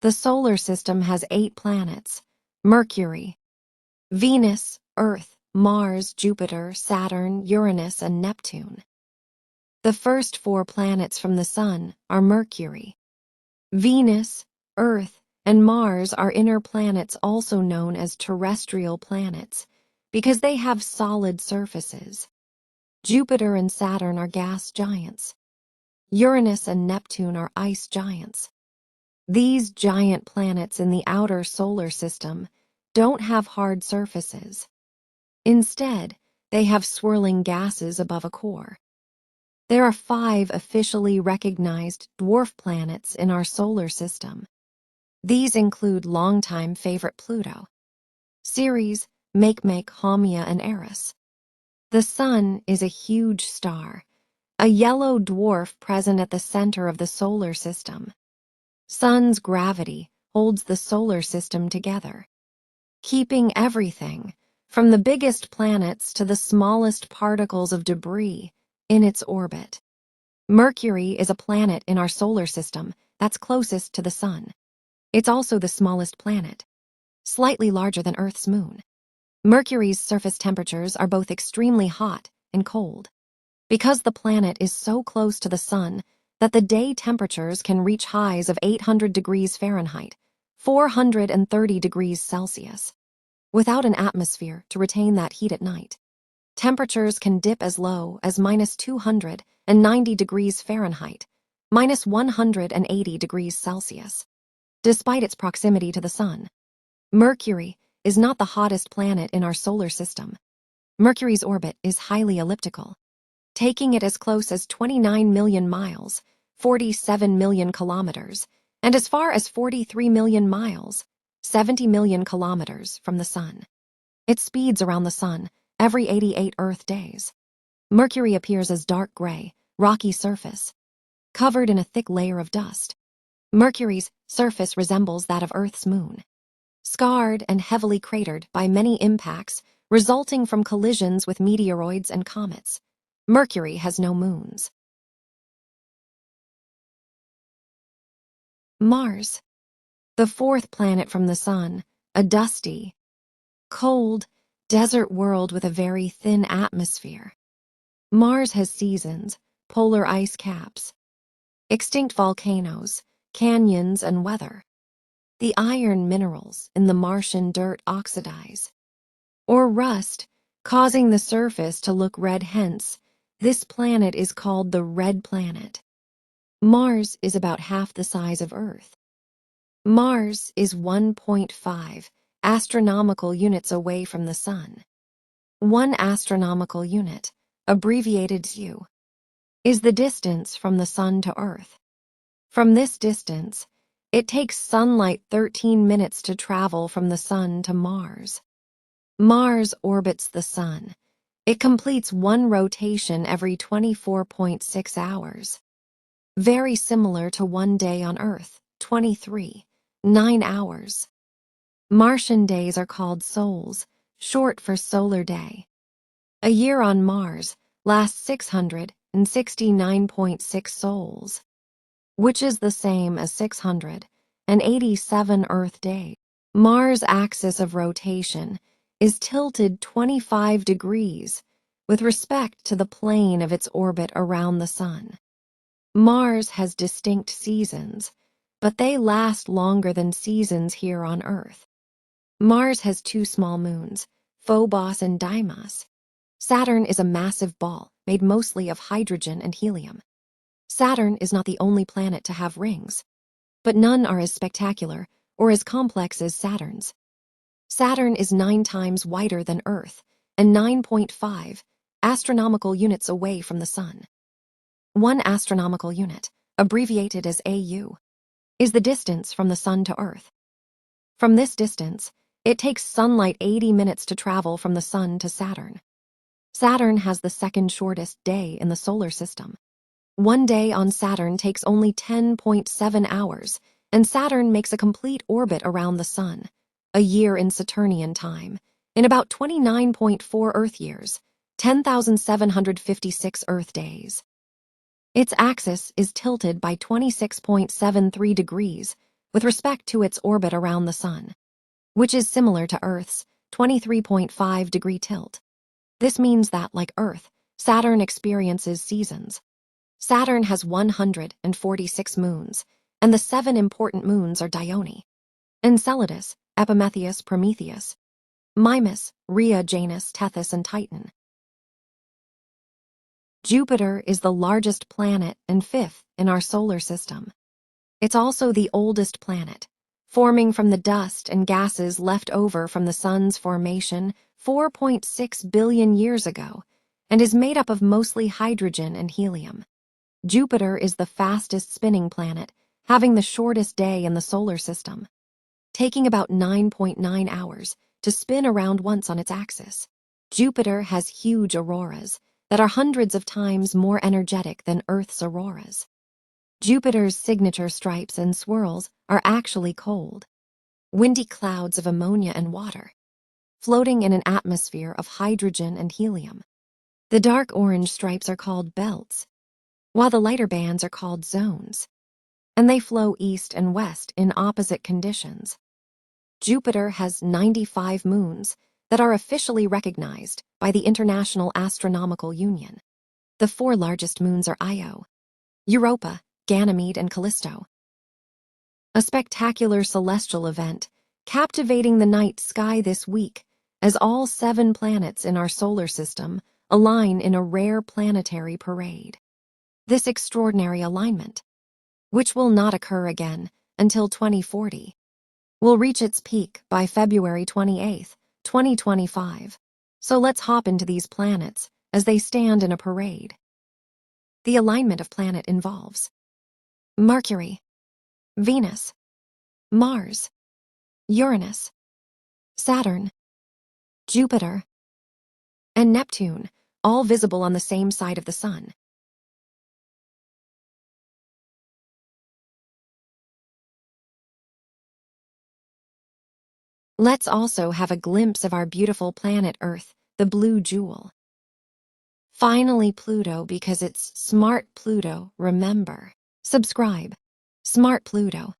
The solar system has 8 planets: Mercury, Venus, Earth, Mars, Jupiter, Saturn, Uranus, and Neptune. The first 4 planets from the Sun are Mercury. Venus, Earth, and Mars are inner planets, also known as terrestrial planets, because they have solid surfaces. Jupiter and Saturn are gas giants. Uranus and Neptune are ice giants. These giant planets in the outer solar system don't have hard surfaces. Instead, they have swirling gases above a core. There are 5 officially recognized dwarf planets in our solar system. These include longtime favorite Pluto, Ceres, Makemake, Haumea, and Eris. The Sun is a huge star, a yellow dwarf present at the center of the solar system. Sun's gravity holds the solar system together, keeping everything, from the biggest planets to the smallest particles of debris, in its orbit. Mercury is a planet in our solar system that's closest to the Sun. It's also the smallest planet, slightly larger than Earth's moon. Mercury's surface temperatures are both extremely hot and cold, because the planet is so close to the Sun that the day temperatures can reach highs of 800 degrees Fahrenheit, 430 degrees Celsius. Without an atmosphere to retain that heat at night, temperatures can dip as low as -290 degrees Fahrenheit, -180 degrees Celsius. Despite its proximity to the Sun, Mercury is not the hottest planet in our solar system. Mercury's orbit is highly elliptical, taking it as close as 29 million miles, 47 million kilometers, and as far as 43 million miles, 70 million kilometers from the Sun. It speeds around the Sun every 88 Earth days. Mercury appears as dark gray, rocky surface, covered in a thick layer of dust. Mercury's surface resembles that of Earth's moon, scarred and heavily cratered by many impacts resulting from collisions with meteoroids and comets. Mercury has no moons. Mars, the 4th planet from the Sun, a dusty, cold, desert world with a very thin atmosphere. Mars has seasons, polar ice caps, extinct volcanoes, canyons, and weather. The iron minerals in the Martian dirt oxidize or rust, causing the surface to look red. Hence, this planet is called the Red Planet. Mars is about half the size of Earth. Mars is 1.5 astronomical units away from the Sun. 1 astronomical unit, abbreviated U, is the distance from the Sun to Earth. From this distance, it takes sunlight 13 minutes to travel from the Sun to Mars. Mars orbits the Sun. It completes 1 rotation every 24.6 hours. Very similar to 1 day on Earth, 9 hours. Martian days are called sols, short for solar day. A year on Mars lasts 669.6 sols, which is the same as 687 Earth days. Mars' axis of rotation is tilted 25 degrees with respect to the plane of its orbit around the Sun. Mars has distinct seasons, but they last longer than seasons here on Earth. Mars has 2 small moons, Phobos and Deimos. Saturn is a massive ball made mostly of hydrogen and helium. Saturn is not the only planet to have rings, but none are as spectacular or as complex as Saturn's. Saturn is 9 times wider than Earth and 9.5 astronomical units away from the Sun. 1 astronomical unit, abbreviated as AU, is the distance from the Sun to Earth. From this distance, it takes sunlight 80 minutes to travel from the Sun to Saturn. Saturn has the 2nd shortest day in the solar system. 1 day on Saturn takes only 10.7 hours, and Saturn makes a complete orbit around the Sun, a year in Saturnian time, in about 29.4 Earth years, 10,756 Earth days. Its axis is tilted by 26.73 degrees with respect to its orbit around the Sun, which is similar to Earth's 23.5-degree tilt. This means that, like Earth, Saturn experiences seasons. Saturn has 146 moons, and the 7 important moons are Dione, Enceladus, Epimetheus, Prometheus, Mimas, Rhea, Janus, Tethys, and Titan. Jupiter is the largest planet and 5th in our solar system. It's also the oldest planet, forming from the dust and gases left over from the Sun's formation 4.6 billion years ago, and is made up of mostly hydrogen and helium. Jupiter is the fastest spinning planet, having the shortest day in the solar system, taking about 9.9 hours to spin around once on its axis. Jupiter has huge auroras that are hundreds of times more energetic than Earth's auroras. Jupiter's signature stripes and swirls are actually cold, windy clouds of ammonia and water, floating in an atmosphere of hydrogen and helium. The dark orange stripes are called belts, while the lighter bands are called zones, and they flow east and west in opposite conditions. Jupiter has 95 moons that are officially recognized by the International Astronomical Union. The 4 largest moons are Io, Europa, Ganymede, and Callisto. A spectacular celestial event, captivating the night sky this week as all 7 planets in our solar system align in a rare planetary parade. This extraordinary alignment, which will not occur again until 2040, will reach its peak by February 28, 2025. So let's hop into these planets as they stand in a parade. The alignment of planet involves Mercury, Venus, Mars, Uranus, Saturn, Jupiter, and Neptune, all visible on the same side of the Sun. Let's also have a glimpse of our beautiful planet Earth, the blue jewel. Finally, Pluto, because it's Smart Pluto, remember. Subscribe. Smart Pluto.